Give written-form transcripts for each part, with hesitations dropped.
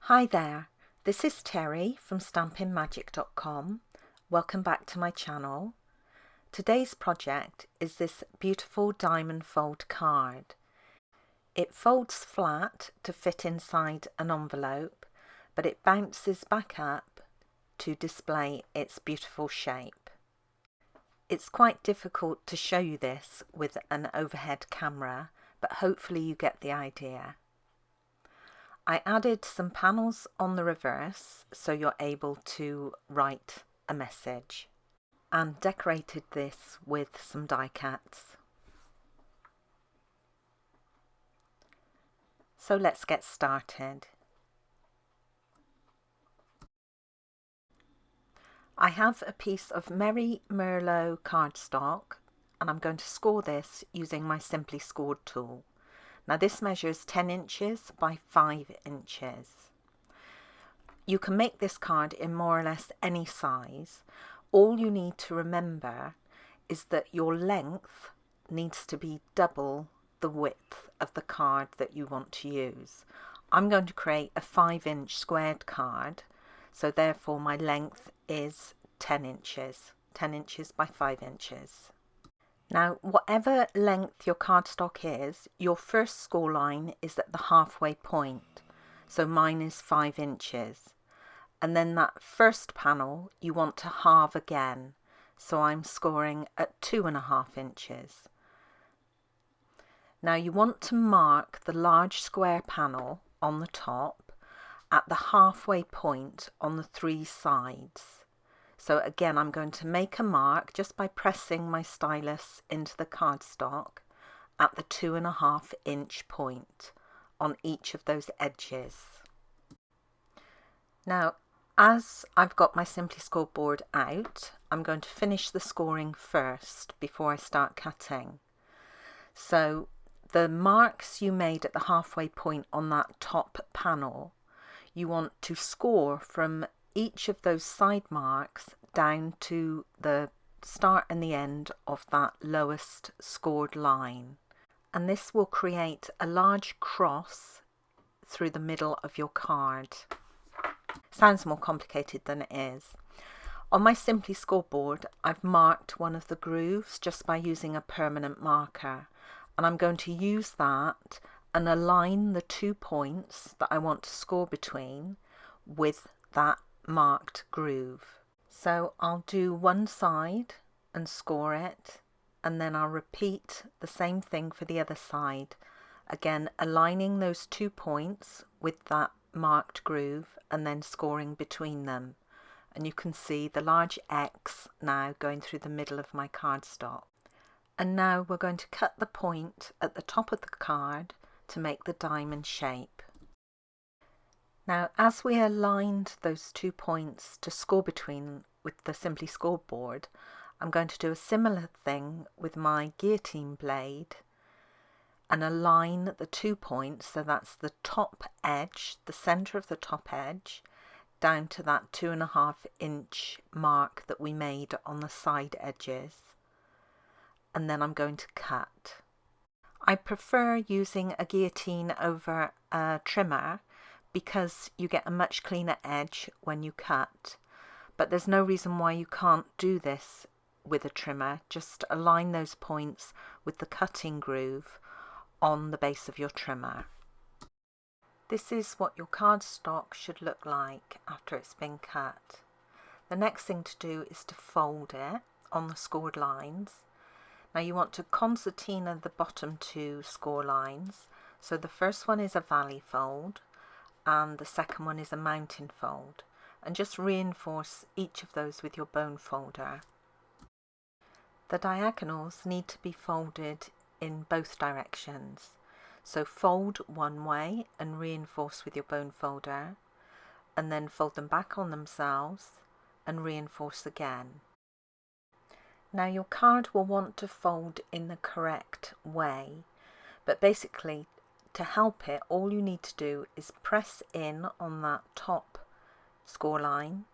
Hi there, this is Teri from stampinmagic.com. Welcome back to my channel. Today's project is this beautiful diamond fold card. It folds flat to fit inside an envelope, but it bounces back up to display its beautiful shape. It's quite difficult to show you this with an overhead camera, but hopefully you get the idea. I added some panels on the reverse so you're able to write a message, and decorated this with some die cuts. So let's get started. I have a piece of Merry Merlot cardstock and I'm going to score this using my Simply Scored tool. Now this measures 10 inches by 5 inches. You can make this card in more or less any size. All you need to remember is that your length needs to be double the width of the card that you want to use. I'm going to create a 5-inch squared card, so therefore my length is 10 inches by 5 inches. Now, whatever length your cardstock is, your first score line is at the halfway point. So mine is 5 inches. And then that first panel you want to halve again. So I'm scoring at 2.5 inches. Now you want to mark the large square panel on the top at the halfway point on the 3 sides. So again, I'm going to make a mark just by pressing my stylus into the cardstock at the 2.5 inch point on each of those edges. Now, as I've got my Simply Scored board out, I'm going to finish the scoring first before I start cutting. So the marks you made at the halfway point on that top panel, you want to score from each of those side marks down to the start and the end of that lowest scored line, and this will create a large cross through the middle of your card. Sounds more complicated than it is. On my Simply Scored board, I've marked one of the grooves just by using a permanent marker, and I'm going to use that and align the 2 points that I want to score between with that marked groove. So I'll do one side and score it, and then I'll repeat the same thing for the other side, again aligning those 2 points with that marked groove and then scoring between them. And you can see the large X now going through the middle of my cardstock. And now we're going to cut the point at the top of the card to make the diamond shape. Now, as we aligned those 2 points to score between with the Simply Scored board, I'm going to do a similar thing with my guillotine blade and align the 2 points, so that's the top edge, the center of the top edge, down to that 2.5 inch mark that we made on the side edges. And then I'm going to cut. I prefer using a guillotine over a trimmer because you get a much cleaner edge when you cut, but there's no reason why you can't do this with a trimmer. Just align those points with the cutting groove on the base of your trimmer. This is what your cardstock should look like after it's been cut. The next thing to do is to fold it on the scored lines. Now you want to concertina the bottom 2 score lines. So the first one is a valley fold and the second one is a mountain fold, and just reinforce each of those with your bone folder. The diagonals need to be folded in both directions, so fold one way and reinforce with your bone folder, and then fold them back on themselves and reinforce again. Now your card will want to fold in the correct way, but basically to help it, all you need to do is press in on that top score line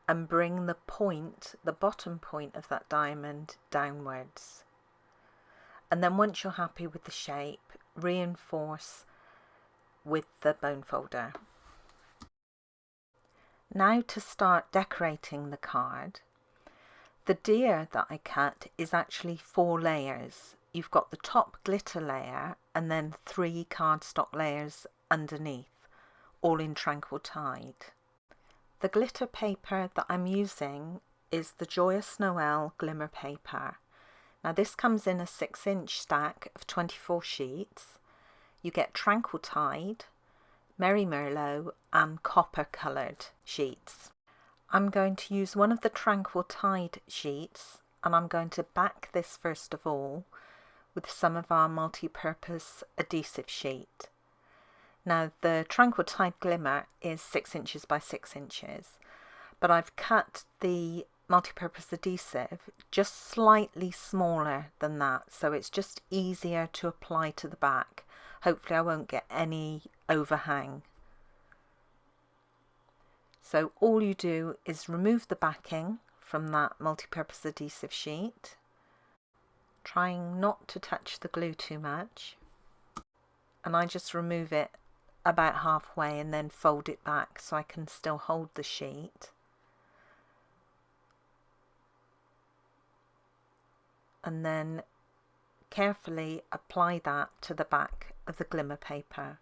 and bring the point, the bottom point of that diamond downwards. And then once you're happy with the shape, reinforce with the bone folder. Now to start decorating the card. The deer that I cut is actually 4 layers. You've got the top glitter layer and then 3 cardstock layers underneath, all in Tranquil Tide. The glitter paper that I'm using is the Joyous Noel Glimmer Paper. Now this comes in a 6-inch stack of 24 sheets. You get Tranquil Tide, Merry Merlot and copper coloured sheets. I'm going to use one of the Tranquil Tide sheets and I'm going to back this first of all with some of our multi-purpose adhesive sheet. Now the Tranquil Tide Glimmer is 6 inches by 6 inches, but I've cut the multi-purpose adhesive just slightly smaller than that, so it's just easier to apply to the back. Hopefully I won't get any overhang. So all you do is remove the backing from that multi-purpose adhesive sheet, trying not to touch the glue too much, and I just remove it about halfway and then fold it back so I can still hold the sheet. And then carefully apply that to the back of the glimmer paper.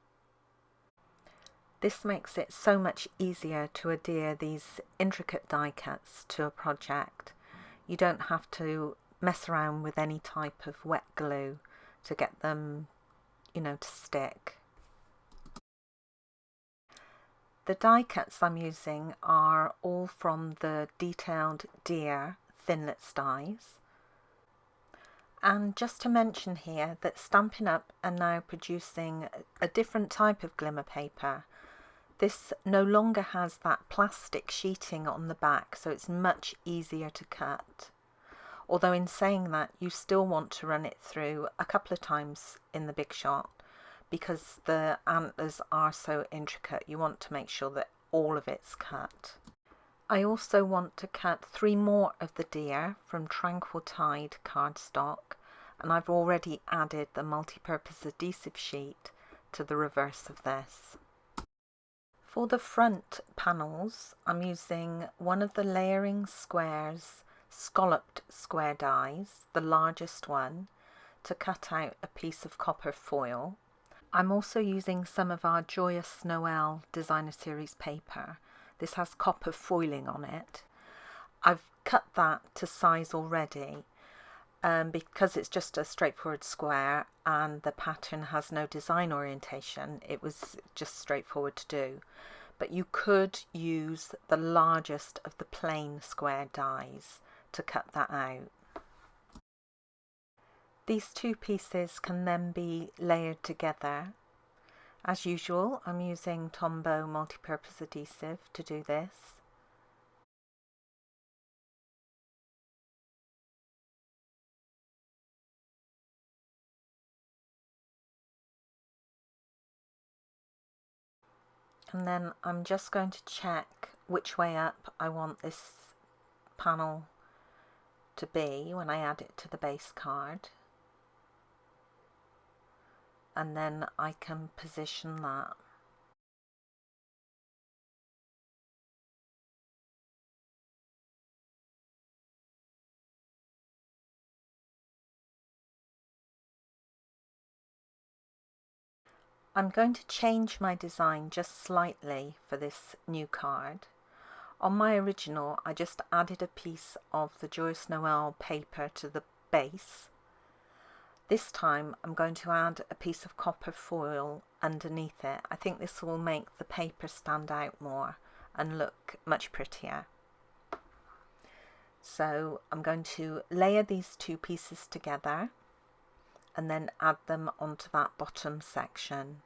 This makes it so much easier to adhere these intricate die cuts to a project. You don't have to mess around with any type of wet glue to get them, to stick. The die cuts I'm using are all from the Detailed Deer Thinlits dies. And just to mention here that Stampin Up are now producing a different type of glimmer paper. This no longer has that plastic sheeting on the back, so it's much easier to cut. Although in saying that, you still want to run it through a couple of times in the big shot because the antlers are so intricate. You want to make sure that all of it's cut. I also want to cut 3 more of the deer from Tranquil Tide cardstock, and I've already added the multi-purpose adhesive sheet to the reverse of this. For the front panels, I'm using one of the Layering Squares scalloped square dies, the largest one, to cut out a piece of copper foil. I'm also using some of our Joyous Noel Designer Series paper. This has copper foiling on it. I've cut that to size already because it's just a straightforward square and the pattern has no design orientation. It was just straightforward to do. But you could use the largest of the plain square dies to cut that out. These 2 pieces can then be layered together. As usual, I'm using Tombow multi-purpose adhesive to do this. And then I'm just going to check which way up I want this panel to be when I add it to the base card. And then I can position that. I'm going to change my design just slightly for this new card. On my original, I just added a piece of the Joyous Noel paper to the base. This time I'm going to add a piece of copper foil underneath it. I think this will make the paper stand out more and look much prettier. So I'm going to layer these 2 pieces together and then add them onto that bottom section.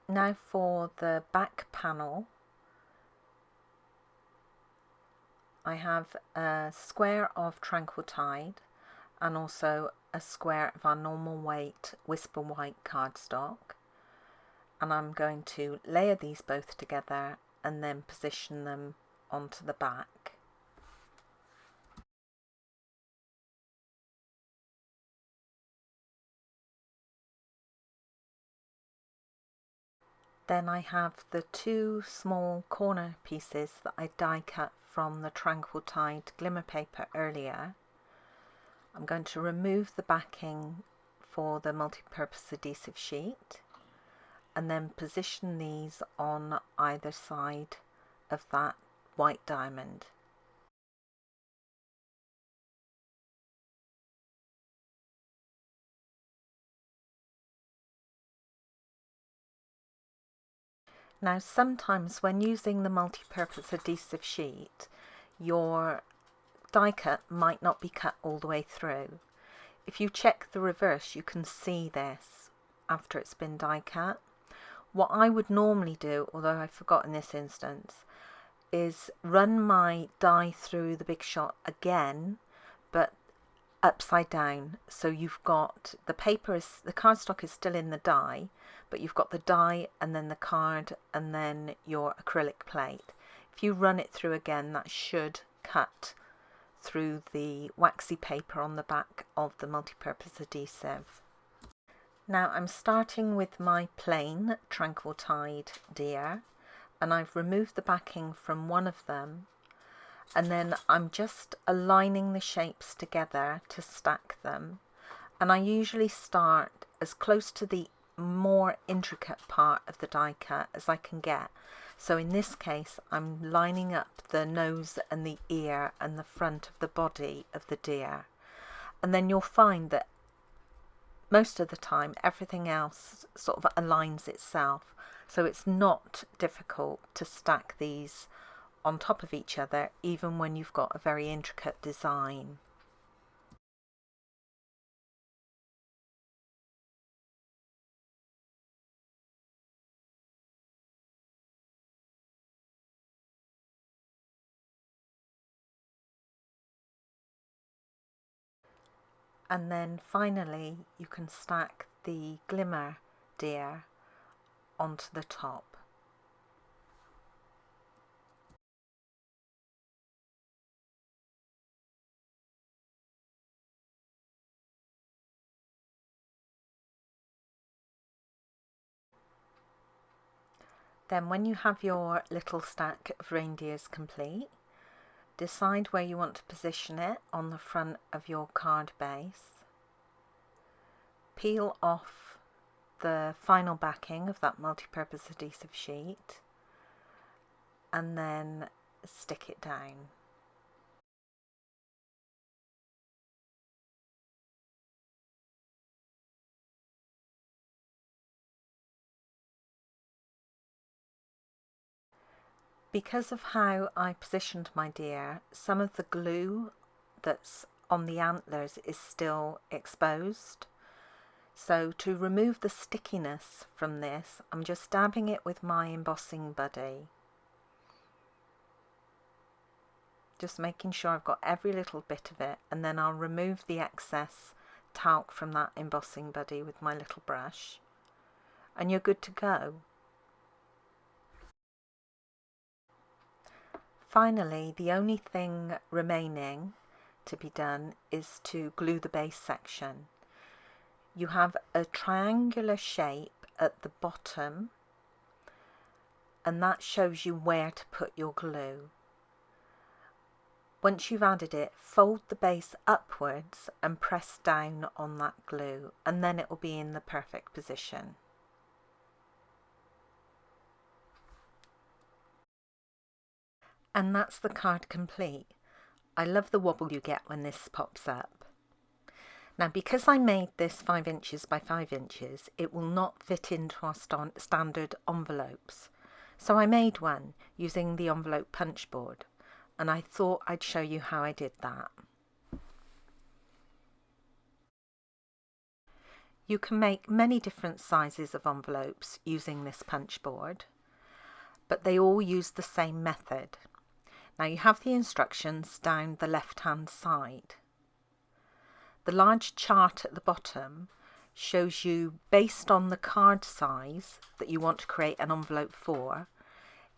Now for the back panel, I have a square of Tranquil Tide and also a square of our normal weight Whisper White cardstock, and I'm going to layer these both together and then position them onto the back. Then I have the two small corner pieces that I die cut from the Tranquil Tide glimmer paper earlier. I'm going to remove the backing for the multi-purpose adhesive sheet and then position these on either side of that white diamond. Now sometimes when using the multi-purpose adhesive sheet, your die cut might not be cut all the way through. If you check the reverse, you can see this after it's been die cut. What I would normally do, although I forgot in this instance, is run my die through the Big Shot again, but upside down. So you've got the paper, the cardstock is still in the die, but you've got the die and then the card and then your acrylic plate. If you run it through again, that should cut through the waxy paper on the back of the multi-purpose adhesive. Now I'm starting with my plain Tranquil Tide deer, and I've removed the backing from one of them, and then I'm just aligning the shapes together to stack them, and I usually start as close to the more intricate part of the die cut as I can get. So in this case I'm lining up the nose and the ear and the front of the body of the deer, and then you'll find that most of the time everything else sort of aligns itself, so it's not difficult to stack these on top of each other even when you've got a very intricate design. And then finally you can stack the glimmer deer onto the top. Then when you have your little stack of reindeers complete, decide where you want to position it on the front of your card base. Peel off the final backing of that multi-purpose adhesive sheet and then stick it down. Because of how I positioned my deer, some of the glue that's on the antlers is still exposed. So to remove the stickiness from this, I'm just dabbing it with my embossing buddy. Just making sure I've got every little bit of it, and then I'll remove the excess talc from that embossing buddy with my little brush. And you're good to go. Finally, the only thing remaining to be done is to glue the base section. You have a triangular shape at the bottom, and that shows you where to put your glue. Once you've added it, fold the base upwards and press down on that glue, and then it will be in the perfect position. And that's the card complete. I love the wobble you get when this pops up. Now, because I made this 5 inches by 5 inches, it will not fit into our standard envelopes. So I made one using the envelope punch board, and I thought I'd show you how I did that. You can make many different sizes of envelopes using this punch board, but they all use the same method. Now you have the instructions down the left-hand side. The large chart at the bottom shows you, based on the card size that you want to create an envelope for,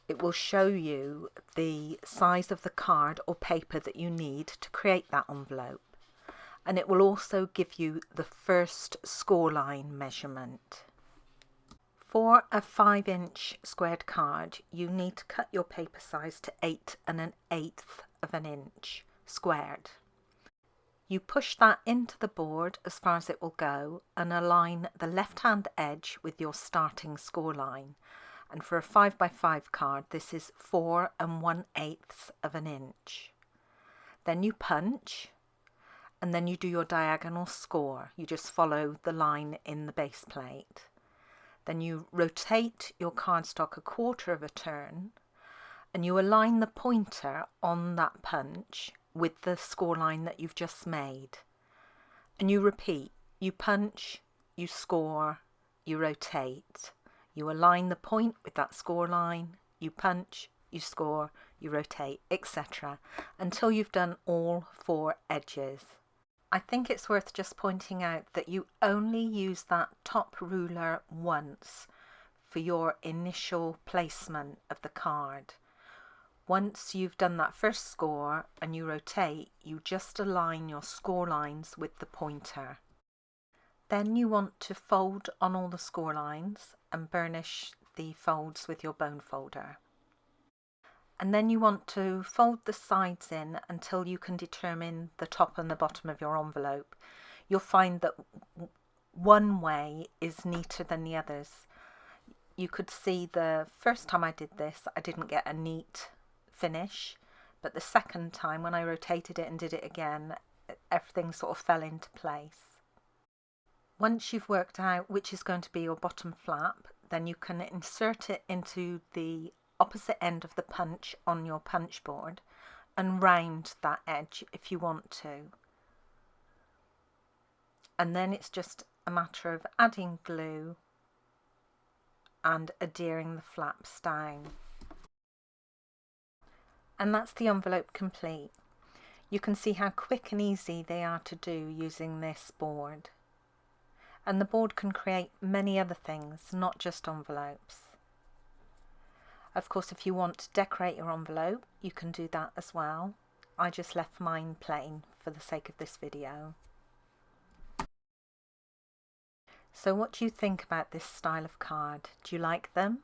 It will show you the size of the card or paper that you need to create that envelope. And it will also give you the first score line measurement. For a 5-inch squared card, you need to cut your paper size to 8 1/8 of an inch squared. You push that into the board as far as it will go and align the left-hand edge with your starting score line. And for a 5x5 card, this is 4 1/8 of an inch. Then you punch, and then you do your diagonal score. You just follow the line in the base plate. Then you rotate your cardstock a quarter of a turn, and you align the pointer on that punch with the score line that you've just made. And you repeat. You punch, you score, you rotate. You align the point with that score line, you punch, you score, you rotate, etc. until you've done all 4 edges. I think it's worth just pointing out that you only use that top ruler once for your initial placement of the card. Once you've done that first score and you rotate, you just align your score lines with the pointer. Then you want to fold on all the score lines and burnish the folds with your bone folder. And then you want to fold the sides in until you can determine the top and the bottom of your envelope. You'll find that one way is neater than the others. You could see the first time I did this, I didn't get a neat finish, but the second time when I rotated it and did it again, everything sort of fell into place. Once you've worked out which is going to be your bottom flap, then you can insert it into the opposite end of the punch on your punch board and round that edge if you want to. And then it's just a matter of adding glue and adhering the flaps down. And that's the envelope complete. You can see how quick and easy they are to do using this board. And the board can create many other things, not just envelopes. Of course, if you want to decorate your envelope, you can do that as well. I just left mine plain for the sake of this video. So what do you think about this style of card? Do you like them?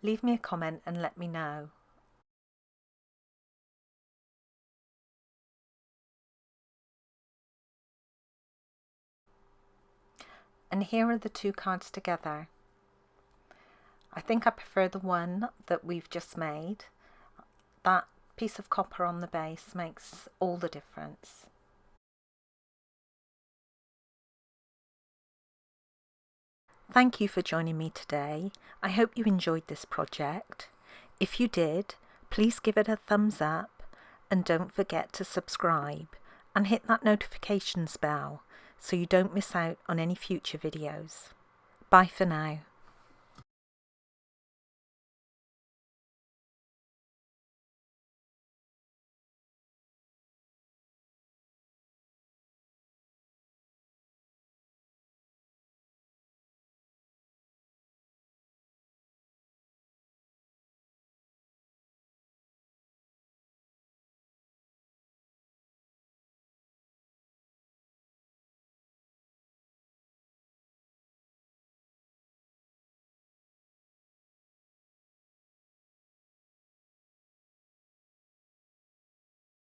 Leave me a comment and let me know. And here are the 2 cards together. I think I prefer the one that we've just made. That piece of copper on the base makes all the difference. Thank you for joining me today. I hope you enjoyed this project. If you did, please give it a thumbs up and don't forget to subscribe and hit that notifications bell so you don't miss out on any future videos. Bye for now.